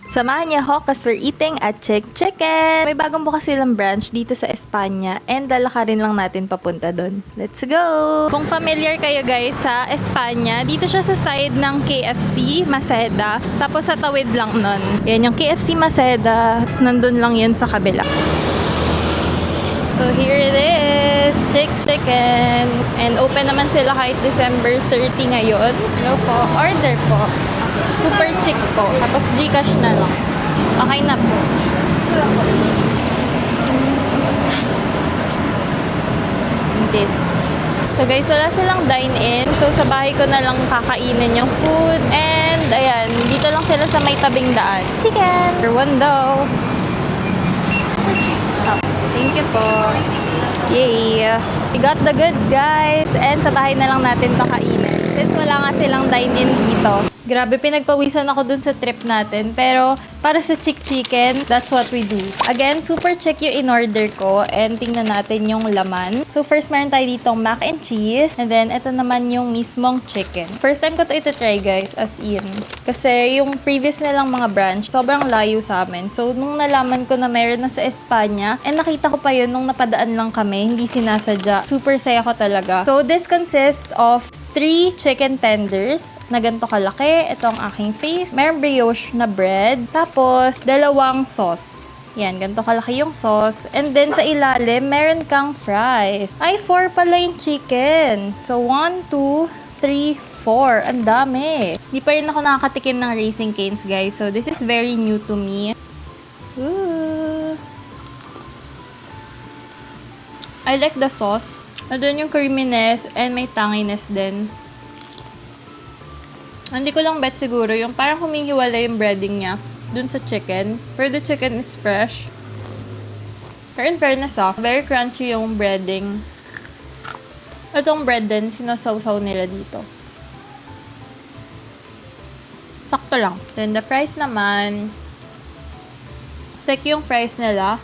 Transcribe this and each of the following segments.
Samahan niyo ako kasi we're eating at Chicken. May bagong bukas silang branch dito sa Espanya and lalakarin lang natin papunta doon. Let's go! Kung familiar kayo guys sa Espanya, dito siya sa side ng KFC Maseda. Tapos sa tawid lang nun. Yan yung KFC Maseda. Nandun lang yun sa kabila. So here it is, Chicken. And open naman sila kahit December 30 ngayon. Hello po, order po. Super chick po. Tapos Gcash na lang. Okay na po. This. So guys, wala silang dine-in. So sa bahay ko na lang kakainin yung food. And ayan, dito lang sila sa may tabing daan. Chicken! For one daw. Oh, thank you po. Yay! We got the goods guys. And sa bahay na lang natin pakainin. Since wala nga silang dine-in dito. Grabe, pinagpawisan ako dun sa trip natin. Pero, para sa Chicken, that's what we do. Again, super chick yung in-order ko. And tingnan natin yung laman. So, first meron tayo ditong mac and cheese. And then, ito naman yung mismong chicken. First time ko to iti-try, guys, as in. Kasi, yung previous nilang mga branch, sobrang layo sa amin. So, nung nalaman ko na meron na sa Espanya, and nakita ko pa yun nung napadaan lang kami, hindi sinasadya. Super saya ko talaga. So, this consists of 3 chicken tenders na ganito kalaki. Ito ang aking face. Meron brioche na bread. Tapos, 2 sauce. Yan, ganito kalaki yung sauce. And then, sa ilalim, meron kang fries. Ay, 4 pala yung chicken. So, 1, 2, 3, 4. Ang dami. Di pa rin ako nakakatikim ng Raising Cane's, guys. So, this is very new to me. Ooh. I like the sauce. Nandun yung creaminess and may tanginess din. Hindi ko lang bet siguro yung parang humihiwala yung breading niya dun sa chicken. Pero the chicken is fresh. Pero in fairness very crunchy yung breading. Itong bread din, sinasawsaw nila dito. Sakto lang. Then the fries naman, thick yung fries nila.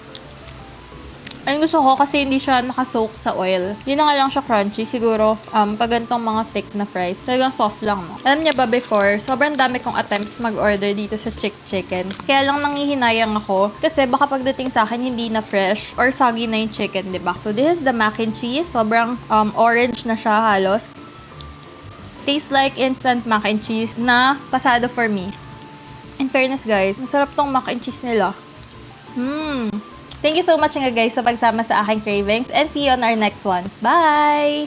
Ang gusto ko kasi hindi siya nakasoak sa oil. Hindi na nga lang siya crunchy. Siguro, pag ganitong mga thick na fries, talagang soft lang, no? Alam niya ba before, sobrang dami kong attempts mag-order dito sa Chicken. Kaya lang nanghihinayang ako. Kasi baka pagdating sa akin, hindi na fresh or soggy na yung chicken, diba? So, this is the mac and cheese. Sobrang orange na siya halos. Tastes like instant mac and cheese na pasado for me. In fairness, guys, masarap tong mac and cheese nila. Thank you so much nga guys sa pagsama sa aking cravings and see you on our next one. Bye!